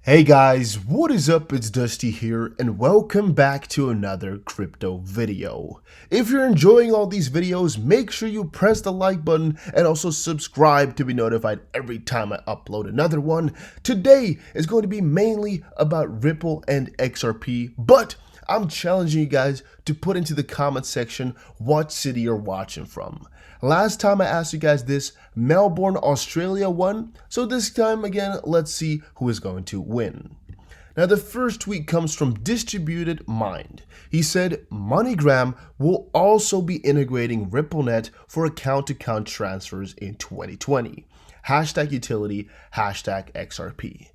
Hey guys, what is up? It's Dusty here and welcome back to another crypto video. If you're enjoying all these videos, make sure you press the like button and also subscribe to be notified every time I upload another one. Today is going to be mainly about Ripple and XRP, but I'm challenging you guys to put into the comment section what city you're watching from. Last time I asked you guys this, Melbourne, Australia won, so this time again, let's see who is going to win. Now the first tweet comes from Distributed Mind. He said MoneyGram will also be integrating RippleNet for account-to-account transfers in 2020. Hashtag utility, hashtag XRP.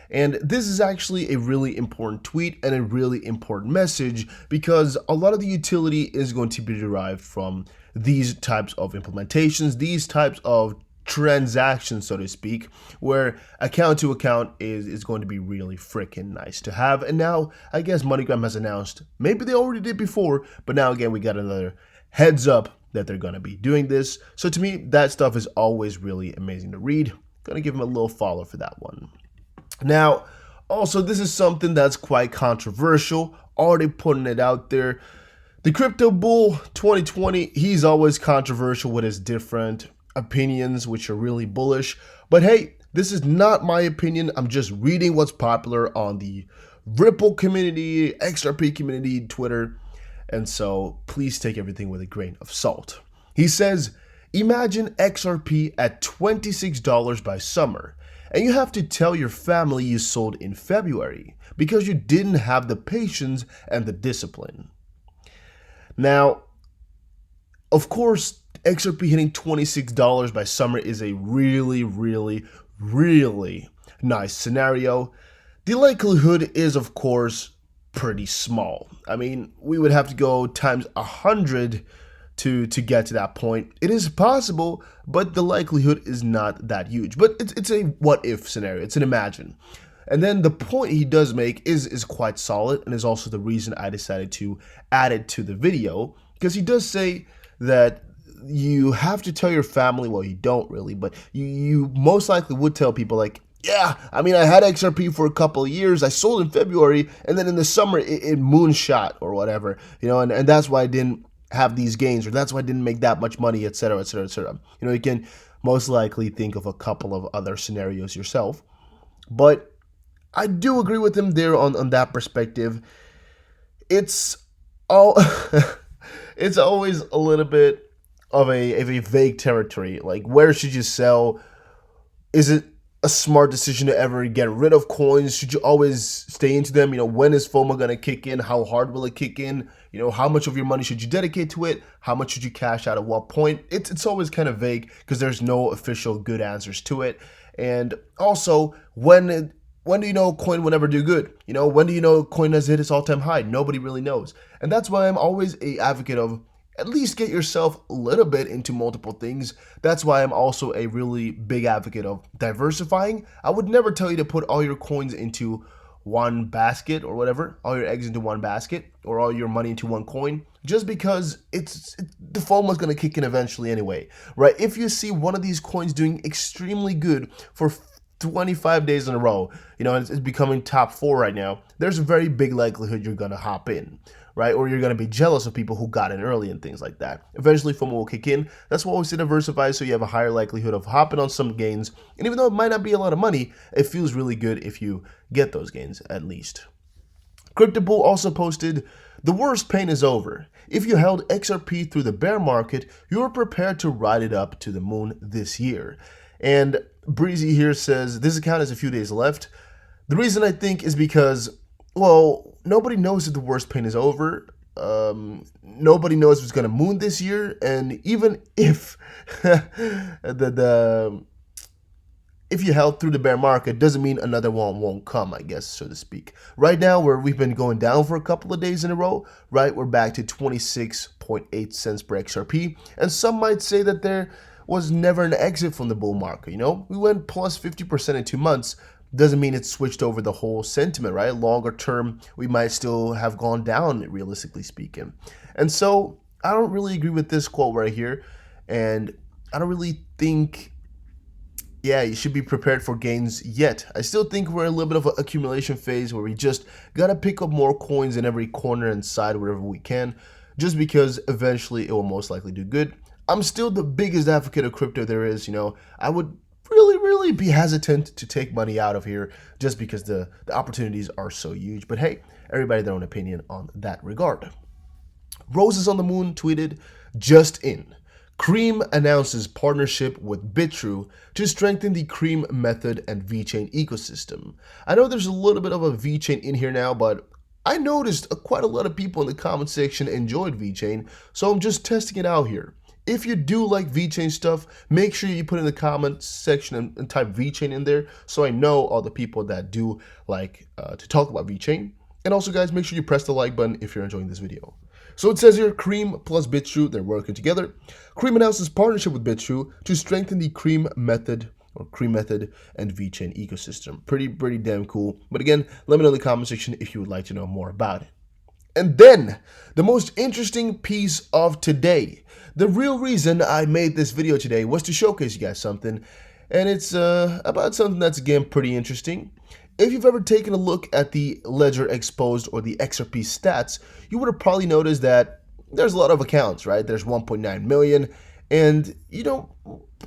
And this is actually a really important tweet and a really important message because a lot of the utility is going to be derived from these types of implementations, these types of transactions, so to speak, where account to account is going to be really freaking nice to have. And now I guess MoneyGram has announced, maybe they already did before, but now again we got another heads up that they're going to be doing this. So to me, that stuff is always really amazing to read. Gonna give them a little follow for that one. Now, also, this is something that's quite controversial, already putting it out there. The crypto bull 2020, he's always controversial with his different opinions, which are really bullish. But hey, this is not my opinion. I'm just reading what's popular on the Ripple community, XRP community, Twitter. And so please take everything with a grain of salt. He says, imagine XRP at $26 by summer. And you have to tell your family you sold in February because you didn't have the patience and the discipline. Now, of course, XRP hitting $26 by summer is a really, really, really nice scenario. The likelihood is, of course, pretty small. I mean, we would have to go times 100 to get to that point. It is possible, but the likelihood is not that huge. But it's a what if scenario. It's an imagine. And then the point he does make is quite solid and is also the reason I decided to add it to the video, because he does say that you have to tell your family, well, you don't really, but you most likely would tell people like, yeah, I mean, I had XRP for a couple of years. I sold in February, and then in the summer it moonshot or whatever, and that's why I didn't have these gains, or that's why I didn't make that much money, etc., etc., etc. You can most likely think of a couple of other scenarios yourself, but I do agree with him there on that perspective. It's all it's always a little bit of a vague territory. Like, where should you sell? Is it a smart decision to ever get rid of coins? Should you always stay into them? When is FOMO going to kick in? How hard will it kick in? How much of your money should you dedicate to it? How much should you cash out at what point? It's always kind of vague because there's no official good answers to it. And also, when do you know a coin will never do good? When do you know a coin has hit its all-time high? Nobody really knows. And that's why I'm always an advocate of at least get yourself a little bit into multiple things. That's why I'm also a really big advocate of diversifying. I would never tell you to put all your coins into one basket or whatever, all your eggs into one basket, or all your money into one coin, just because the FOMO is going to kick in eventually anyway, right? If you see one of these coins doing extremely good for 25 days in a row, it's becoming top 4 right now, there's a very big likelihood you're going to hop in, right? Or you're going to be jealous of people who got in early and things like that. Eventually, FOMO will kick in. That's why we say diversify, so you have a higher likelihood of hopping on some gains. And even though it might not be a lot of money, it feels really good if you get those gains at least. CryptoBull also posted, the worst pain is over. If you held XRP through the bear market, you are prepared to ride it up to the moon this year. And Breezy here says, this account has a few days left. The reason I think is because, well, nobody knows if the worst pain is over. Nobody knows if it's going to moon this year. And even if if you held through the bear market, doesn't mean another one won't come, I guess, so to speak. Right now, where we've been going down for a couple of days in a row, right, we're back to 26.8 cents per XRP. And some might say that there was never an exit from the bull market. We went plus 50% in 2 months. Doesn't mean it switched over the whole sentiment, right? Longer term, we might still have gone down, realistically speaking. And so I don't really agree with this quote right here. And I don't really think yeah, you should be prepared for gains yet. I still think we're in a little bit of an accumulation phase where we just gotta pick up more coins in every corner and side wherever we can, just because eventually it will most likely do good. I'm still the biggest advocate of crypto there is, I would really be hesitant to take money out of here just because the opportunities are so huge. But hey, everybody their own opinion on that regard. Roses on the Moon tweeted, just in. Cream announces partnership with BitTrue to strengthen the Cream method and VeChain ecosystem. I know there's a little bit of a VeChain in here now, but I noticed quite a lot of people in the comment section enjoyed VeChain, so I'm just testing it out here. If you do like VeChain stuff, make sure you put in the comments section and type VeChain in there so I know all the people that do like to talk about VeChain. And also guys, make sure you press the like button if you're enjoying this video. So it says here, Cream plus BitTrue, they're working together. Cream announces partnership with BitTrue to strengthen the Cream method and VeChain ecosystem. Pretty damn cool. But again, let me know in the comment section if you would like to know more about it. And then, the most interesting piece of today. The real reason I made this video today was to showcase you guys something. And it's about something that's, again, pretty interesting. If you've ever taken a look at the ledger exposed or the XRP stats, you would have probably noticed that there's a lot of accounts, right? There's 1.9 million, and you don't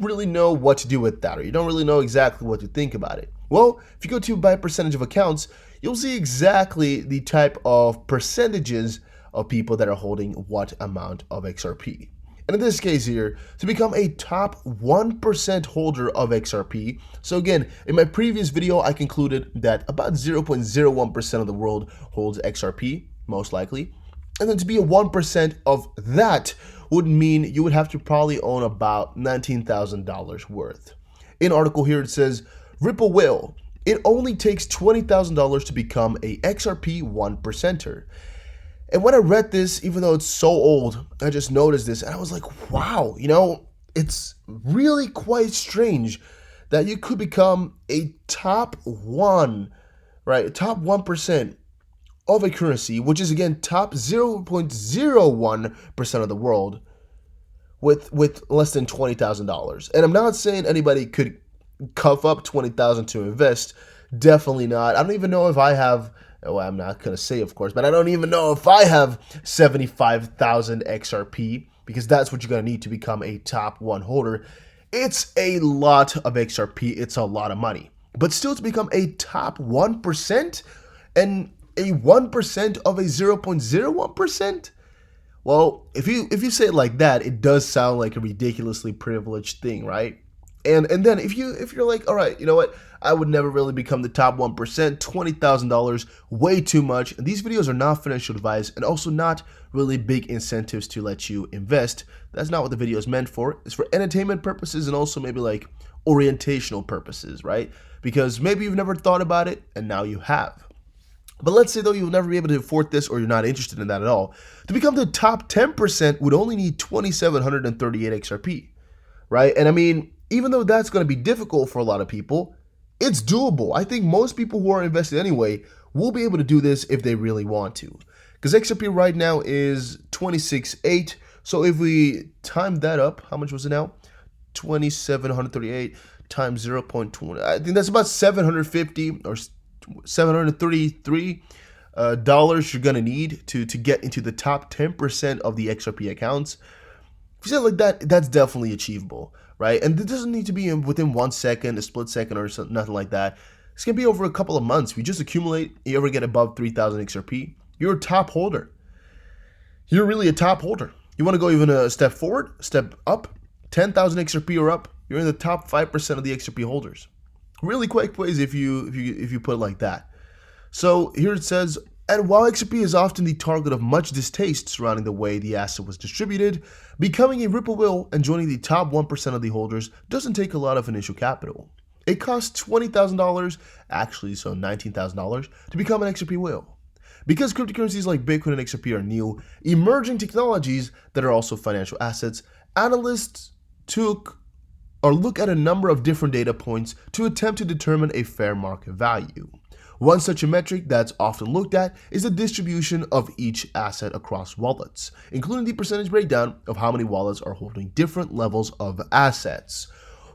really know what to do with that, or you don't really know exactly what to think about it. Well, if you go to by percentage of accounts, you'll see exactly the type of percentages of people that are holding what amount of XRP. And in this case here, to become a top 1% holder of XRP, so again, in my previous video, I concluded that about 0.01% of the world holds XRP, most likely. And then to be a 1% of that would mean you would have to probably own about $19,000 worth. In article here, it says, Ripple will. It only takes $20,000 to become a XRP 1%er. And when I read this, even though it's so old, I just noticed this and I was like, wow, it's really quite strange that you could become a top 1%, of a currency, which is again top 0.01% of the world with less than $20,000. And I'm not saying anybody could cuff up $20,000 to invest. Definitely not. I don't even know if I have, well, I'm not going to say, of course, but I don't even know if I have 75,000 XRP, because that's what you're going to need to become a top 1 holder. It's a lot of XRP. It's a lot of money. But still, to become a top 1% and a 1% of a 0.01%, well, if you say it like that, it does sound like a ridiculously privileged thing, right? And then if you're like, all right, you know what? I would never really become the top 1%, $20,000, way too much. And these videos are not financial advice and also not really big incentives to let you invest. That's not what the video is meant for. It's for entertainment purposes and also maybe like orientational purposes, right? Because maybe you've never thought about it and now you have. But let's say though you'll never be able to afford this or you're not interested in that at all. To become the top 10% would only need 2,738 XRP, right? And I mean, even though that's going to be difficult for a lot of people, it's doable. I think most people who are invested anyway will be able to do this if they really want to. Because XRP right now is 26.8. So if we time that up, how much was it now? 2,738 times 0.20. I think that's about 750 or 733 dollars you're gonna need to get into the top 10% of the XRP accounts. If you say it like that, that's definitely achievable, right? And it doesn't need to be within 1 second, a split second, or nothing like that. It's gonna be over a couple of months. If you just accumulate, you ever get above 3,000 XRP, you're a top holder. You're really a top holder. You want to go even a step forward, step up, 10,000 XRP or up, you're in the top 5% of the XRP holders. Really quick ways if you put it like that. So here it says, and while XRP is often the target of much distaste surrounding the way the asset was distributed, becoming a Ripple whale and joining the top 1% of the holders doesn't take a lot of initial capital. It costs $20,000, actually so $19,000, to become an XRP whale. Because cryptocurrencies like Bitcoin and XRP are new, emerging technologies that are also financial assets, analysts look at a number of different data points to attempt to determine a fair market value. One such a metric that's often looked at is the distribution of each asset across wallets, including the percentage breakdown of how many wallets are holding different levels of assets.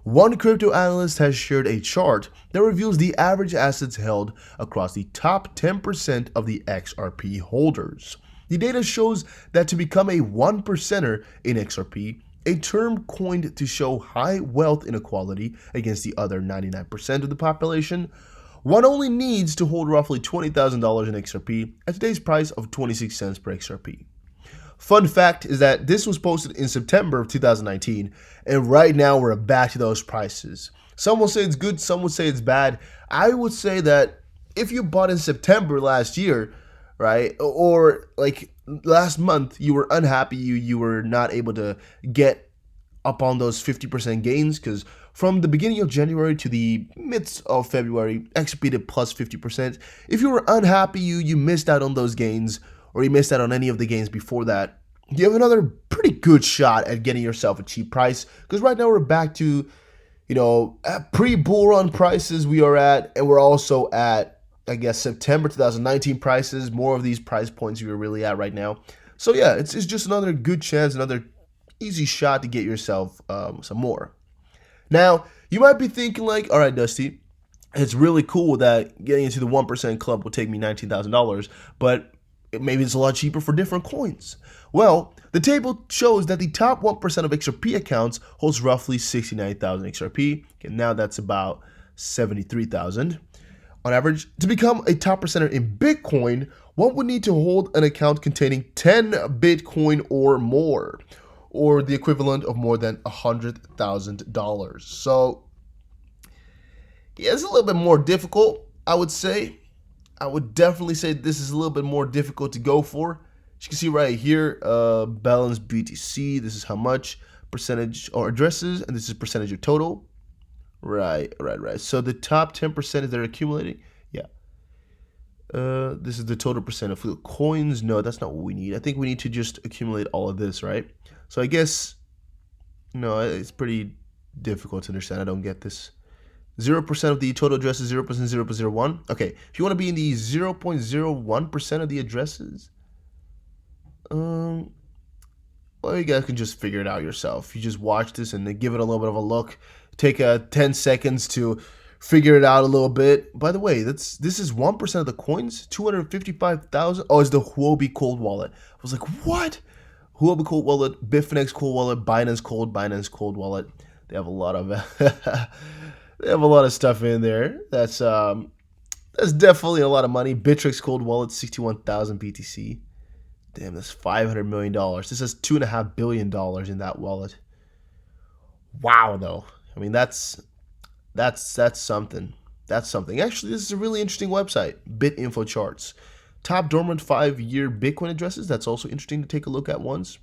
One crypto analyst has shared a chart that reveals the average assets held across the top 10% of the XRP holders. The data shows that to become a 1%er in XRP, a term coined to show high wealth inequality against the other 99% of the population, one only needs to hold roughly $20,000 in XRP at today's price of 26 cents per XRP. Fun fact is that this was posted in September of 2019, and right now we're back to those prices. Some will say it's good, some will say it's bad. I would say that if you bought in September last year, right, or like last month, you were unhappy, you were not able to get up on those 50% gains, because from the beginning of January to the midst of February, XRP did plus 50%. If you were unhappy, you missed out on those gains, or you missed out on any of the gains before that, you have another pretty good shot at getting yourself a cheap price, because right now we're back to, at pre-bull run prices we are at, and we're also at, I guess, September 2019 prices, more of these price points we are really at right now. So yeah, it's just another good chance, another easy shot to get yourself some more. Now, you might be thinking like, all right, Dusty, it's really cool that getting into the 1% club will take me $19,000, but maybe it's a lot cheaper for different coins. Well, the table shows that the top 1% of XRP accounts holds roughly 69,000 XRP. Okay, now that's about 73,000 on average. To become a top percenter in Bitcoin, one would need to hold an account containing 10 Bitcoin or more, or the equivalent of more than $100,000. So, yeah, it's a little bit more difficult, I would say. I would definitely say this is a little bit more difficult to go for. As you can see right here, balance BTC, this is how much percentage or addresses, and this is percentage of total. Right. So the top 10% is they're accumulating. Yeah. This is the total percent of coins. No, that's not what we need. I think we need to just accumulate all of this, right? So I guess, no, it's pretty difficult to understand. I don't get this. 0% of the total addresses, 0%, 0.01. Okay, if you want to be in the 0.01% of the addresses, well, you guys can just figure it out yourself. You just watch this and then give it a little bit of a look. Take 10 seconds to figure it out a little bit. By the way, this is 1% of the coins, 255,000. Oh, it's the Huobi Cold Wallet. I was like, what? Huobi Cold Wallet, Bitfinex Cold Wallet, Binance Cold Wallet. They have a lot of they have a lot of stuff in there. That's definitely a lot of money. Bittrex Cold Wallet, 61,000 BTC. Damn, that's $500 million. This has $2.5 billion in that wallet. Wow, though. I mean, that's something. That's something. Actually, this is a really interesting website. BitInfo charts. Top dormant 5-year Bitcoin addresses. That's also interesting to take a look at once.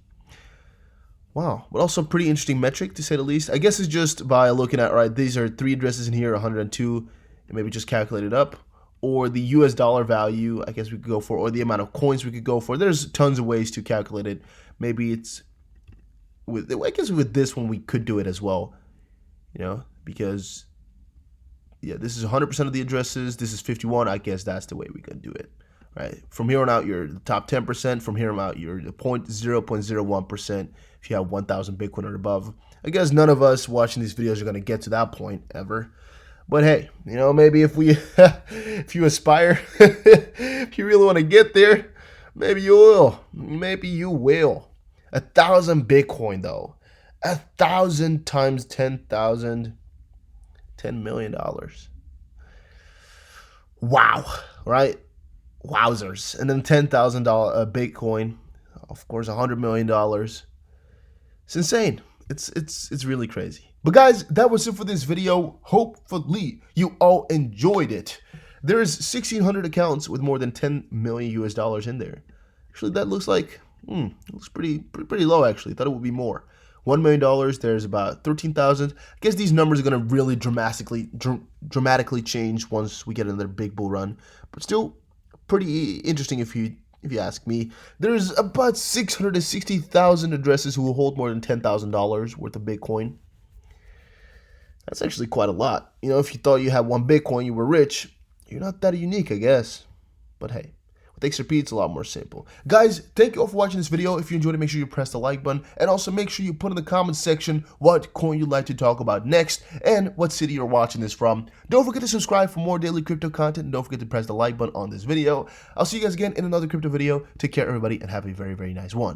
Wow, but also a pretty interesting metric to say the least. I guess it's just by looking at, right, these are 3 addresses in here, 102, and maybe just calculate it up. Or the US dollar value, I guess we could go for, or the amount of coins we could go for. There's tons of ways to calculate it. Maybe it's, I guess with this one we could do it as well, because, yeah, this is 100% of the addresses. This is 51. I guess that's the way we could do it. Right. From here on out, you're the top 10%. From here on out, you're the 0.01% if you have 1,000 Bitcoin or above. I guess none of us watching these videos are going to get to that point ever. But hey, maybe if you aspire, if you really want to get there, maybe you will. Maybe you will. 1,000 Bitcoin, though. 1,000 times 10,000, $10 million. Wow. Right? Wowzers. And then $10,000 Bitcoin, of course, $100 million. It's insane. It's really crazy. But guys, that was it for this video. Hopefully you all enjoyed it. There's 1,600 accounts with more than 10 million US dollars in there. Actually, that looks like looks pretty low. Actually, thought it would be more. $1 million. There's about 13,000. I guess these numbers are gonna really dramatically change once we get another big bull run. But still, pretty interesting if you ask me. There's about 660,000 addresses who will hold more than $10,000 worth of Bitcoin. That's actually quite a lot. If you thought you had 1 Bitcoin, you were rich. You're not that unique, I guess. But hey, With XRP, it's a lot more simple. Guys, thank you all for watching this video. If you enjoyed it, make sure you press the like button, and also make sure you put in the comment section what coin you'd like to talk about next and what city you're watching this from. Don't forget to subscribe for more daily crypto content, and don't forget to press the like button on this video. I'll see you guys again in another crypto video. Take care, everybody, and have a very, very nice one.